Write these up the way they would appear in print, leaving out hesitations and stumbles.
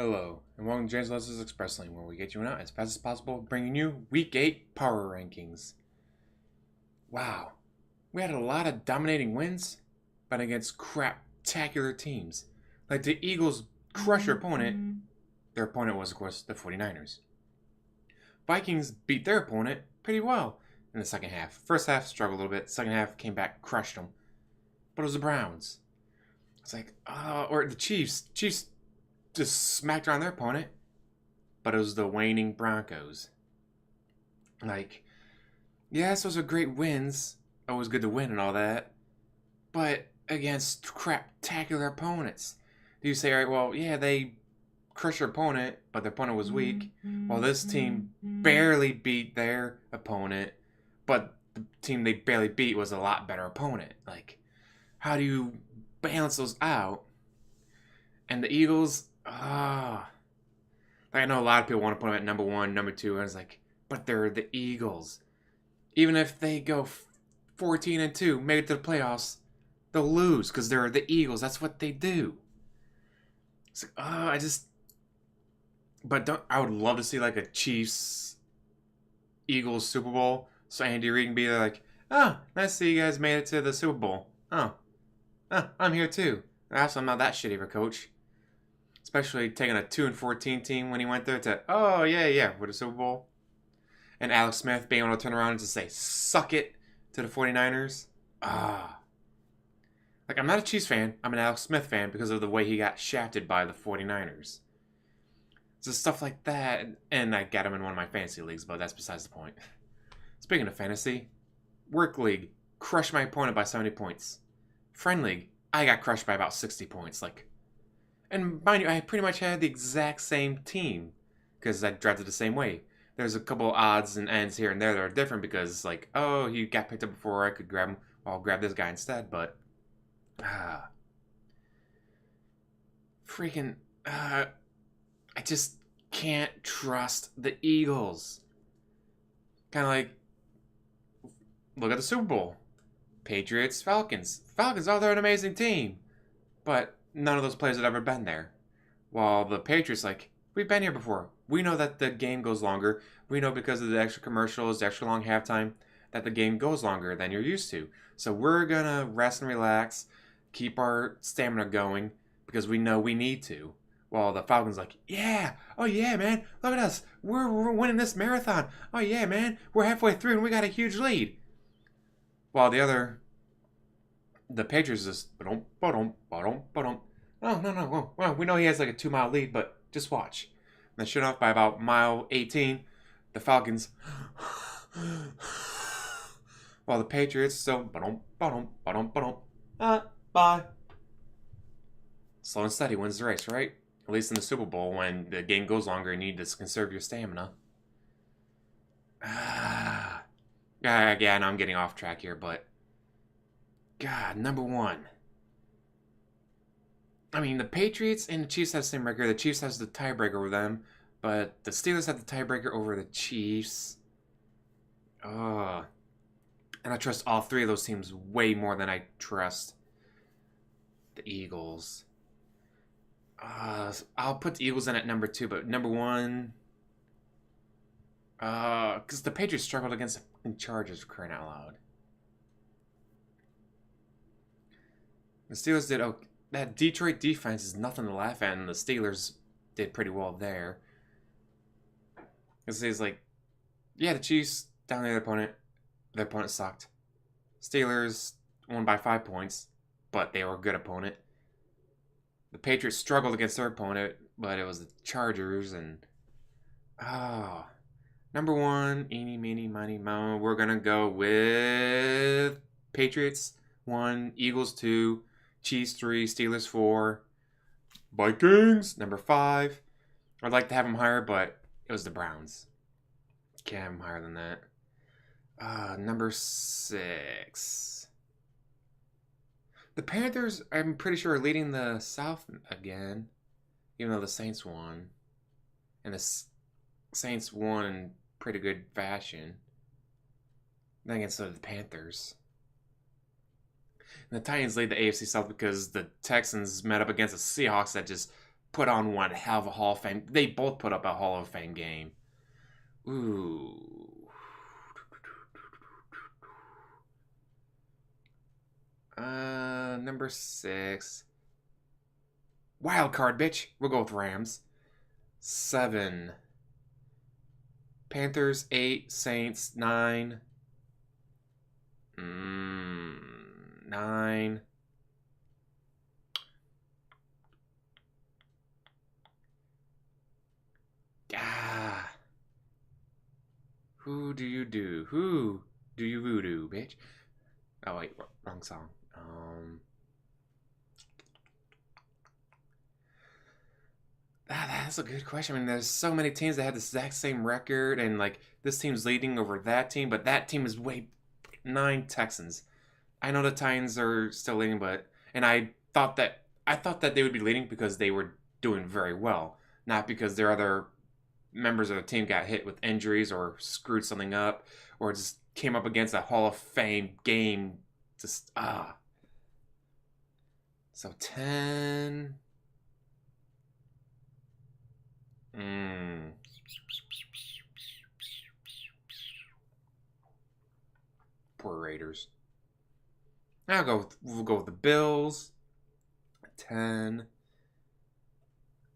Hello, and welcome to James Leslie's Express Lane, where we get you out as fast as possible, bringing you Week 8 Power Rankings. Wow, we had a lot of dominating wins, but against craptacular teams. Like the Eagles crush their opponent. Their opponent was, of course, the 49ers. Vikings beat their opponent pretty well in the second half. First half struggled a little bit. Second half came back, crushed them. But it was the Browns. It's like, or the Chiefs. Chiefs just smacked around their opponent, but it was the waning Broncos. Like, yes, those are great wins. Always good to win and all that. But against craptacular opponents. Do you say, all right, well, yeah, they crushed their opponent, but their opponent was weak. While this team barely beat their opponent, but the team they barely beat was a lot better opponent. Like, how do you balance those out? And the Eagles, like I know a lot of people want to put them at number one, number two, and it's like, but they're the Eagles. Even if they go 14-2, make it to the playoffs, they'll lose because they're the Eagles. That's what they do. It's like, I would love to see like a Chiefs Eagles Super Bowl, so Andy Reid can be like, nice to see you guys made it to the Super Bowl. I'm here too. Also, I'm not that shitty of a coach. Especially taking a 2-14 team when he went there to, with a Super Bowl. And Alex Smith being able to turn around and just say, suck it to the 49ers. Like, I'm not a Chiefs fan. I'm an Alex Smith fan because of the way he got shafted by the 49ers. So stuff like that. And I got him in one of my fantasy leagues, but that's besides the point. Speaking of fantasy, Work League, crushed my opponent by 70 points. Friend League, I got crushed by about 60 points. And mind you, I pretty much had the exact same team because I drafted the same way. There's a couple odds and ends here and there that are different because, like, he got picked up before I could grab him. I'll grab this guy instead, but I just can't trust the Eagles. Kind of like, look at the Super Bowl. Patriots, Falcons. Falcons, they're an amazing team. But none of those players had ever been there. While the Patriots, we've been here before. We know that the game goes longer. We know because of the extra commercials, the extra long halftime, that the game goes longer than you're used to. So we're going to rest and relax, keep our stamina going, because we know we need to. While the Falcons yeah, oh yeah, man, look at us. We're winning this marathon. Oh yeah, man, we're halfway through and we got a huge lead. While the Patriots just, oh, no. Well, we know he has a 2-mile lead, but just watch. And they shut off by about mile 18. The Falcons, while the Patriots, so, bye. Slow and steady wins the race, right? At least in the Super Bowl, when the game goes longer and you need to conserve your stamina. Yeah, I know I'm getting off track here, but God, number one. I mean, the Patriots and the Chiefs have the same record. The Chiefs has the tiebreaker over them, but the Steelers have the tiebreaker over the Chiefs. And I trust all three of those teams way more than I trust the Eagles. I'll put the Eagles in at number two, but number one, because the Patriots struggled against the Chargers, crying out loud. The Steelers did okay. That Detroit defense is nothing to laugh at, and the Steelers did pretty well there. Because it's the Chiefs down their opponent sucked. Steelers won by 5 points, but they were a good opponent. The Patriots struggled against their opponent, but it was the Chargers, and number one, eeny, meeny, miny, mo. We're gonna go with Patriots 1, Eagles 2, Chiefs 3, Steelers 4, Vikings number 5. I'd like to have them higher, but it was the Browns. Can't have them higher than that. Number 6. The Panthers, I'm pretty sure, are leading the South again, even though the Saints won. And the Saints won in pretty good fashion. Then again, so did the Panthers. And the Titans lead the AFC South because the Texans met up against the Seahawks that just put on one hell of a Hall of Fame. They both put up a Hall of Fame game. Ooh. Number 6. Wild card, bitch. We'll go with Rams. 7. Panthers. 8. Saints. 9. 9. Ah. Who do you do? Who do you voodoo, bitch? Oh, wait. Wrong song. That's a good question. I mean, there's so many teams that have the exact same record, and like this team's leading over that team, but that team is way 9 Texans. I know the Titans are still leading, but and I thought that they would be leading because they were doing very well, not because their other members of the team got hit with injuries or screwed something up or just came up against a Hall of Fame game. Just So 10. Poor Raiders. We'll go with the Bills. 10.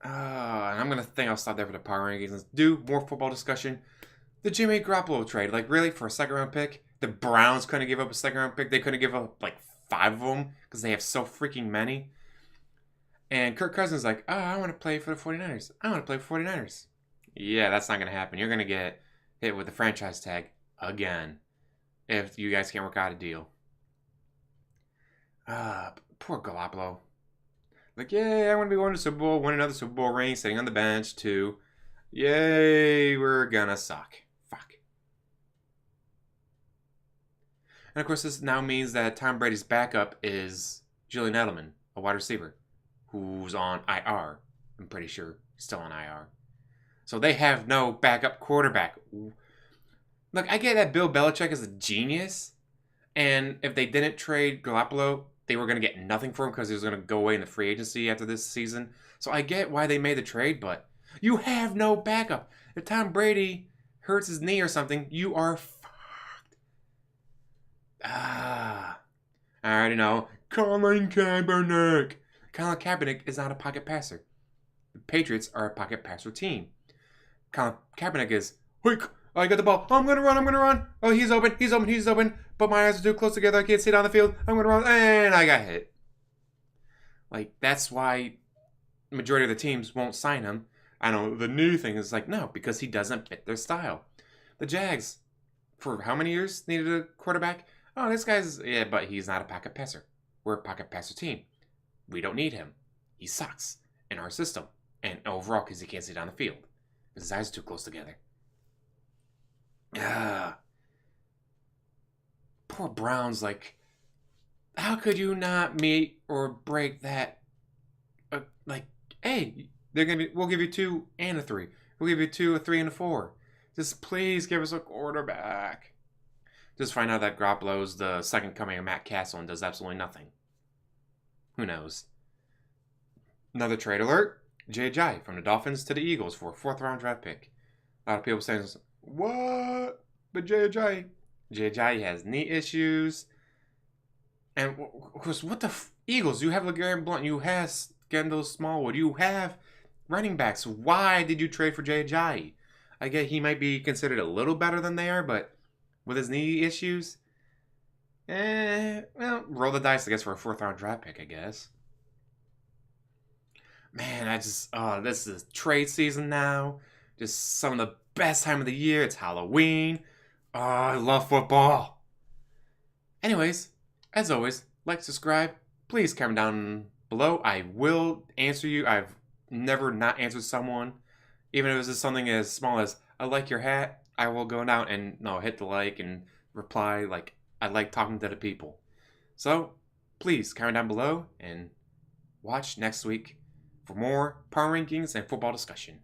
And I'm gonna think I'll stop there for the power rankings. Let's do more football discussion. The Jimmy Garoppolo trade, like really for a second round pick, the Browns couldn't give up a second round pick. They couldn't give up like 5 of them because they have so freaking many. And Kirk Cousins is like, oh, I want to play for the 49ers. I want to play for 49ers. Yeah, that's not gonna happen. You're gonna get hit with the franchise tag again if you guys can't work out a deal. Poor Garoppolo. Like, yay, I want to be going to Super Bowl, win another Super Bowl ring, sitting on the bench, too. Yay, we're gonna suck. Fuck. And of course, this now means that Tom Brady's backup is Julian Edelman, a wide receiver, who's on IR. I'm pretty sure he's still on IR. So they have no backup quarterback. Look, I get that Bill Belichick is a genius, and if they didn't trade Garoppolo, they were going to get nothing for him because he was going to go away in the free agency after this season. So I get why they made the trade, but you have no backup. If Tom Brady hurts his knee or something, you are fucked. I already know. Colin Kaepernick. Colin Kaepernick is not a pocket passer. The Patriots are a pocket passer team. Colin Kaepernick is, quick, I got the ball. I'm going to run. Oh, he's open. But my eyes are too close together. I can't see down the field. I'm going to run. And I got hit. Like, that's why the majority of the teams won't sign him. I know the new thing is like, no, because he doesn't fit their style. The Jags, for how many years, needed a quarterback? Oh, this guy's, yeah, but he's not a pocket passer. We're a pocket passer team. We don't need him. He sucks in our system. And overall, because he can't see down the field. His eyes are too close together. Poor Browns, like, how could you not meet or break that? Like, hey, we'll give you 2 and a 3. We'll give you 2, a 3, and a 4. Just please give us a quarterback. Just find out that Garoppolo's the second coming of Matt Castle and does absolutely nothing. Who knows? Another trade alert. Jay Ajayi from the Dolphins to the Eagles for a 4th round draft pick. A lot of people saying, what? But Jay Ajayi has knee issues. And of course, what the Eagles? You have LeGarrette Blount. You have Kendall Smallwood. You have running backs. Why did you trade for Jay Ajayi? I get he might be considered a little better than they are, but with his knee issues, well, roll the dice, I guess, for a 4th round draft pick, I guess. Man, this is trade season now. Just some of the best time of the year. It's Halloween. Oh, I love football. Anyways, as always, like, subscribe. Please comment down below. I will answer you. I've never not answered someone. Even if it's just something as small as, I like your hat, I will go down and hit the like and reply. Like, I like talking to the people. So, please comment down below and watch next week for more power rankings and football discussion.